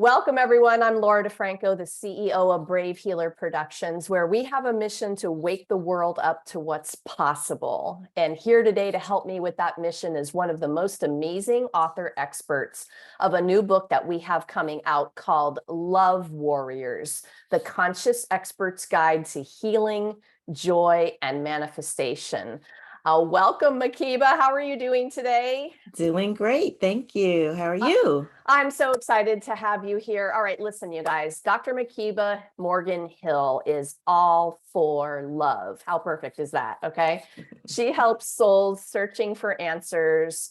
Welcome, everyone. I'm Laura DeFranco, the CEO of Brave Healer Productions, where we have a mission to wake the world up to what's possible. And here today to help me with that mission is one of the most amazing author experts of a new book that we have coming out called Love Warriors, the Conscious Expert's Guide to Healing, Joy, and Manifestation. Welcome, Makeba. How are you doing today? Doing great. Thank you. How are you? I'm so excited to have you here. All right, listen, you guys, Dr. Makeba Morgan Hill is all for love. How perfect is that? Okay. She helps souls searching for answers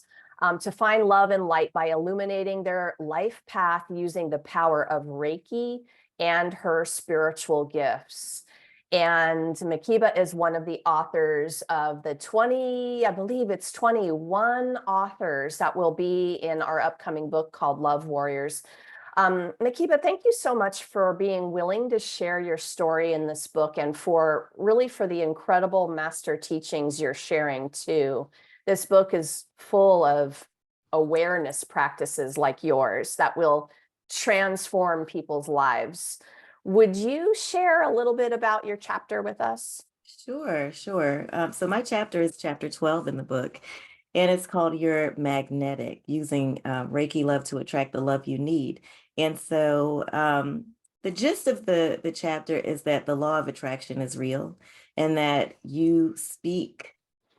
to find love and light by illuminating their life path using the power of Reiki and her spiritual gifts. And Makeba is one of the authors of the 20, I believe it's 21 authors that will be in our upcoming book called Love Warriors. Makeba, thank you so much for being willing to share your story in this book and for the incredible master teachings you're sharing too. This book is full of awareness practices like yours that will transform people's lives. Would you share a little bit about your chapter with us? Sure. So my chapter is chapter 12 in the book, and it's called You're Magnetic, using Reiki love to attract the love you need. And so the gist of the chapter is that the law of attraction is real and that you speak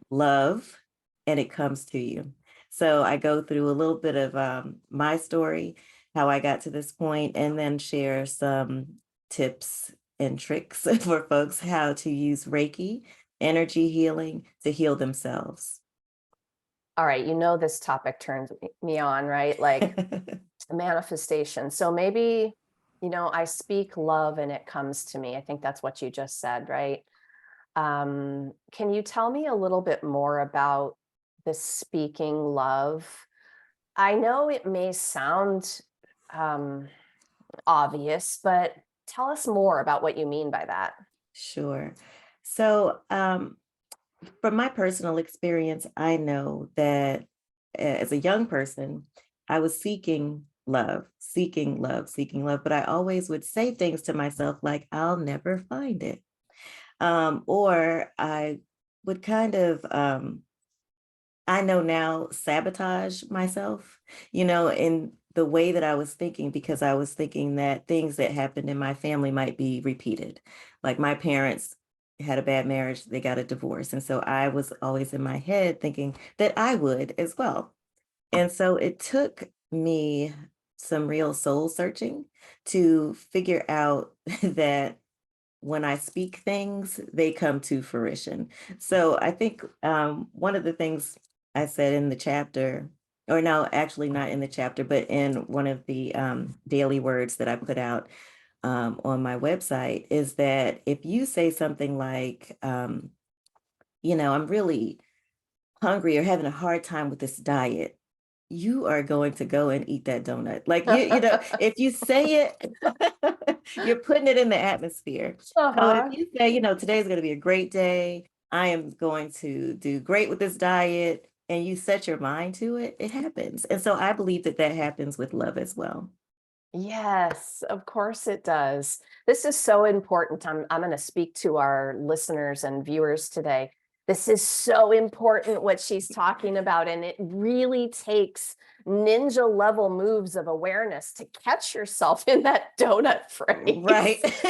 love and it comes to you. So I go through a little bit of my story, how I got to this point, and then share some tips and tricks for folks how to use Reiki, energy healing to heal themselves. All right, you know this topic turns me on, right? Like manifestation. So maybe, I speak love and it comes to me. I think that's what you just said, right? Can you tell me a little bit more about the speaking love? I know it may sound um, obvious, but tell us more about what you mean by that. Sure. So from my personal experience, I know that as a young person, I was seeking love, but I always would say things to myself like, I'll never find it. Or I would kind of, I know now, sabotage myself, in the way that I was thinking, because I was thinking that things that happened in my family might be repeated. Like my parents had a bad marriage, they got a divorce. And so I was always in my head thinking that I would as well. And so it took me some real soul searching to figure out that when I speak things, they come to fruition. So I think one of the things I said in the chapter, or no, actually not in the chapter, but in one of the daily words that I put out on my website, is that if you say something like, I'm really hungry or having a hard time with this diet, you are going to go and eat that donut. Like if you say it, you're putting it in the atmosphere. So if Uh-huh. you say, today's going to be a great day, I am going to do great with this diet, and you set your mind to it, it happens. And so I believe that that happens with love as well. Yes, of course it does. This is so important. I'm going to speak to our listeners and viewers today. This is so important what she's talking about, and it really takes ninja level moves of awareness to catch yourself in that donut Right. phrase.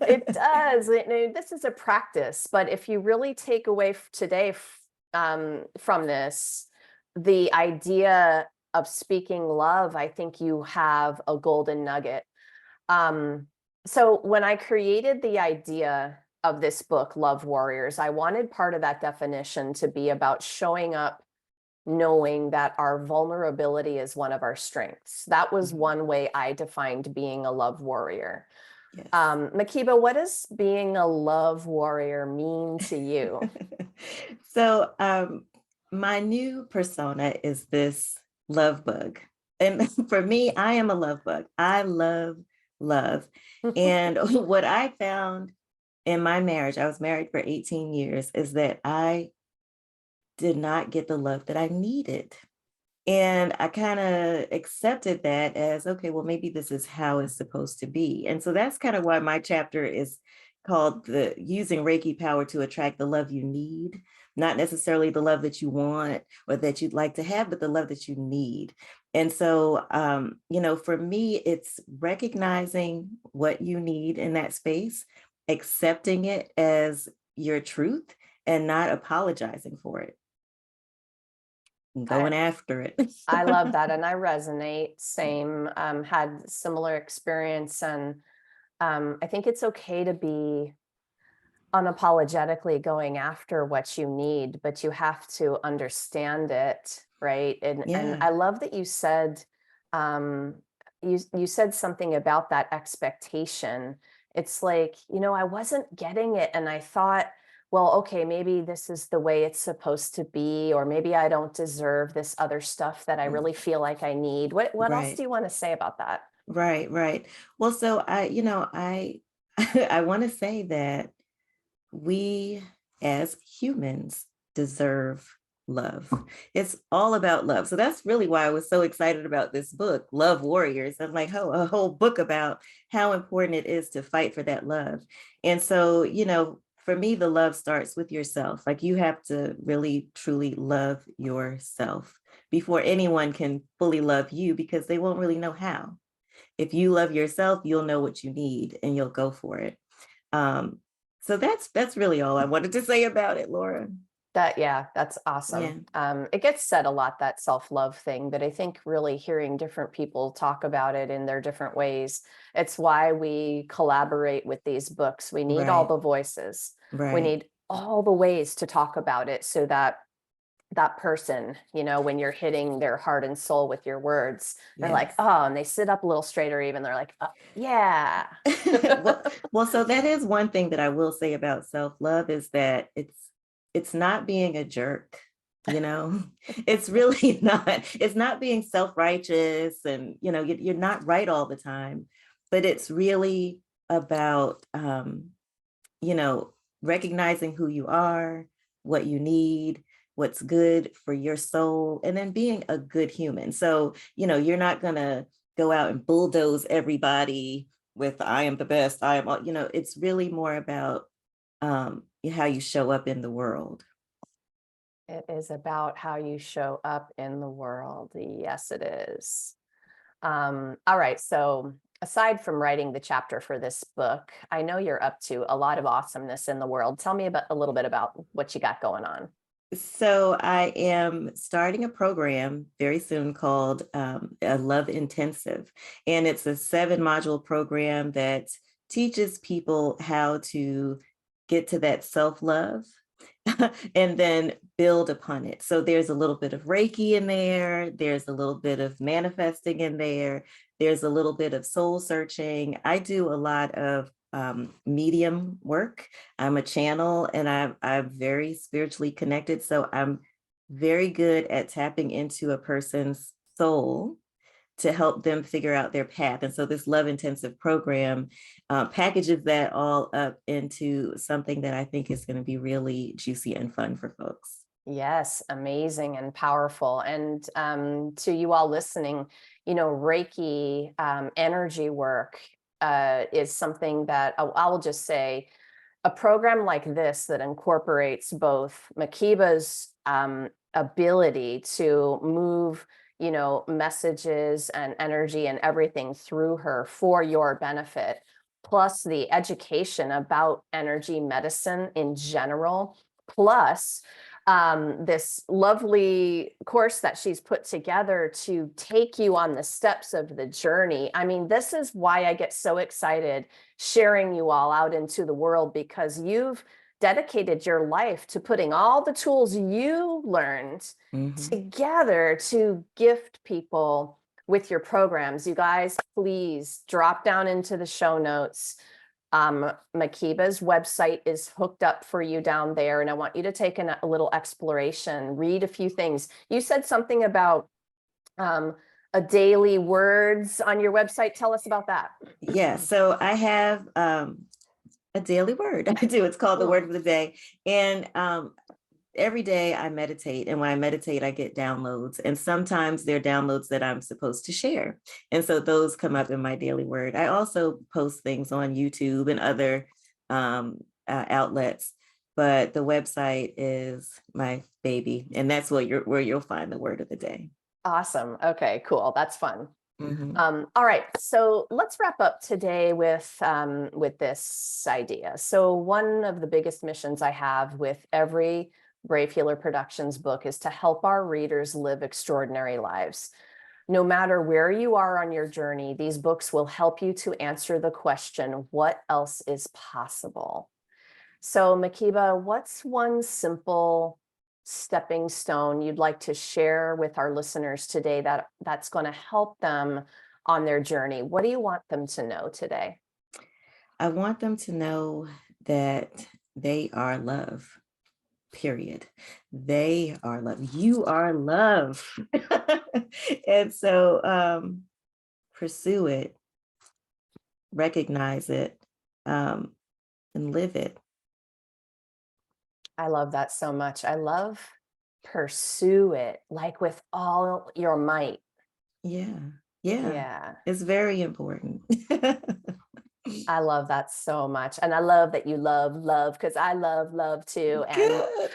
It does. This is a practice, but if you really take away today from this, the idea of speaking love, I think you have a golden nugget. Um, so when I created the idea of this book, Love Warriors, I wanted part of that definition to be about showing up, knowing that our vulnerability is one of our strengths. That was Mhm. one way I defined being a love warrior. Yes. Makeba, what does being a love warrior mean to you? So my new persona is this love bug. And for me, I am a love bug. I love love. And what I found in my marriage, I was married for 18 years, is that I did not get the love that I needed. And I kind of accepted that as, okay, well, maybe this is how it's supposed to be. And so that's kind of why my chapter is called the using Reiki power to attract the love you need, not necessarily the love that you want or that you'd like to have, but the love that you need. And so, for me, it's recognizing what you need in that space, accepting it as your truth, and not apologizing for it, and I going after it. I love that, and I resonate. Same, had similar experience, and I think it's okay to be unapologetically going after what you need, but you have to understand it, right? And Yeah. I love that you said, um, you said something about that expectation. It's like, I wasn't getting it, and I thought, well, okay, maybe this is the way it's supposed to be, or maybe I don't deserve this other stuff that I really feel like I need. What else do Right. you want to say about that? Right. Right. Well, so I I want to say that we as humans deserve love. It's all about love. So that's really why I was so excited about this book, Love Warriors. I'm like, oh, a whole book about how important it is to fight for that love. And so, for me, the love starts with yourself. Like you have to really, truly love yourself before anyone can fully love you, because they won't really know how. If you love yourself, you'll know what you need and you'll go for it. Um, so that's really all I wanted to say about it, Laura. Yeah, that's Yeah, awesome. It gets said a lot, that self-love thing, but I think really hearing different people talk about it in their different ways, it's why we collaborate with these books. We need all right, the voices. We right. need all the ways to talk about it so that that person, when you're hitting their heart and soul with your words, they're like, Yes. oh, and they sit up a little straighter even. They're like, yeah. well, so that is one thing that I will say about self-love is that it's not being a jerk, you know. It's really not. It's not being self-righteous, and you're not right all the time, but it's really about you know, recognizing who you are, what you need, what's good for your soul, and then being a good human. So, you're not going to go out and bulldoze everybody with I am the best. I am, it's really more about how you show up in the world. It is about how you show up in the world. Yes, it is. All right. So, aside from writing the chapter for this book, I know you're up to a lot of awesomeness in the world. Tell me about a little bit about what you got going on. So I am starting a program very soon called a Love Intensive. And it's a 7 module program that teaches people how to get to that self-love and then build upon it. So there's a little bit of Reiki in there. There's a little bit of manifesting in there. There's a little bit of soul searching. I do a lot of medium work. I'm a channel, and I'm very spiritually connected. So I'm very good at tapping into a person's soul to help them figure out their path. And so this Love Intensive program packages that all up into something that I think is going to be really juicy and fun for folks. Yes, amazing and powerful. And to you all listening, Reiki energy work is something that I will just say, a program like this that incorporates both Makeba's ability to move, messages and energy and everything through her for your benefit, plus the education about energy medicine in general, plus this lovely course that she's put together to take you on the steps of the journey. I mean, this is why I get so excited sharing you all out into the world, because you've dedicated your life to putting all the tools you learned Mhm. together to gift people with your programs. You guys, please drop down into the show notes. Makeba's website is hooked up for you down there, and I want you to take a little exploration, read a few things. You said something about a daily words on your website. Tell us about that. Yeah, so I have a daily word. I do. It's called the Mm. word of the day. And every day I meditate, and when I meditate, I get downloads, and sometimes they're downloads that I'm supposed to share. And so those come up in my daily word. I also post things on YouTube and other outlets, but the website is my baby, and that's where you'll find the word of the day. Awesome. Okay, cool. That's fun. Mhm. All right, so let's wrap up today with this idea. So one of the biggest missions I have with every Brave Healer Productions book is to help our readers live extraordinary lives. No matter where you are on your journey, these books will help you to answer the question, what else is possible? So Makeba, what's one simple stepping stone you'd like to share with our listeners today that's going to help them on their journey? What do you want them to know today? I want them to know that they are love, period. They are love. You are love. And so pursue it, recognize it, and live it. I love that so much. I love pursue it like with all your might. Yeah. Yeah. Yeah. It's very important. I love that so much. And I love that you love love because I love love too. And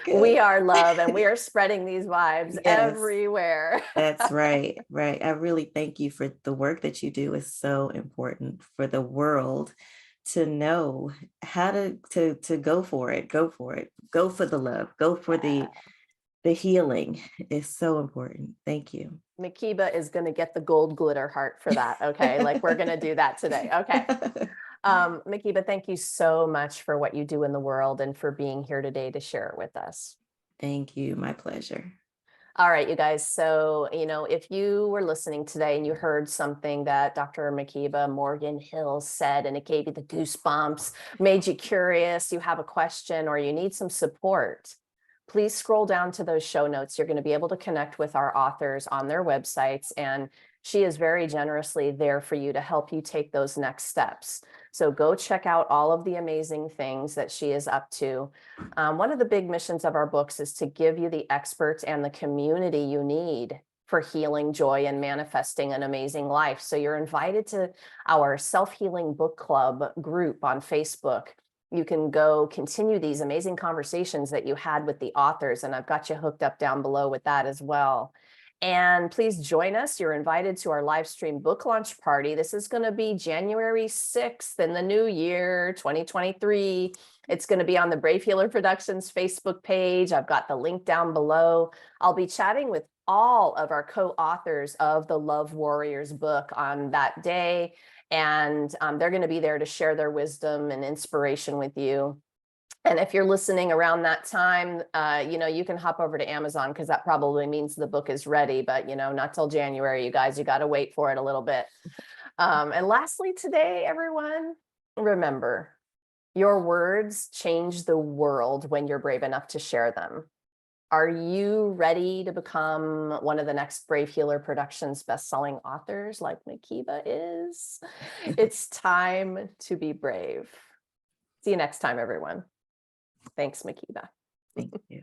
Good, we good. are love and we are spreading these vibes Yes, everywhere. that's right. Right. I really thank you for the work that you do. Is so important for the world to know how to go for it. Go for it. Go for the love. Go for the healing. Is so important. Thank you. Makeba is going to get the gold glitter heart for that. Okay. Like we're going to do that today. Okay. Makeba, thank you so much for what you do in the world and for being here today to share it with us. Thank you. My pleasure. All right, you guys. So, if you were listening today and you heard something that Dr. Makeba Morgan Hill said, and it gave you the goosebumps, made you curious, you have a question, or you need some support, please scroll down to those show notes. You're going to be able to connect with our authors on their websites, and she is very generously there for you to help you take those next steps. So go check out all of the amazing things that she is up to. One of the big missions of our books is to give you the experts and the community you need for healing, joy, and manifesting an amazing life. So you're invited to our self-healing book club group on Facebook. You can go continue these amazing conversations that you had with the authors, and I've got you hooked up down below with that as well. And please join us. You're invited to our live stream book launch party. This is going to be January 6th in the new year, 2023. It's going to be on the Brave Healer Productions Facebook page. I've got the link down below. I'll be chatting with all of our co-authors of the Love Warriors book on that day. And they're going to be there to share their wisdom and inspiration with you. And if you're listening around that time, you can hop over to Amazon because that probably means the book is ready, but not till January, you guys, you got to wait for it a little bit. And lastly today, everyone, remember, your words change the world when you're brave enough to share them. Are you ready to become one of the next Brave Healer Productions best-selling authors like Makeba is? It's time to be brave. See you next time, everyone. Thanks, Makeba. Thank you.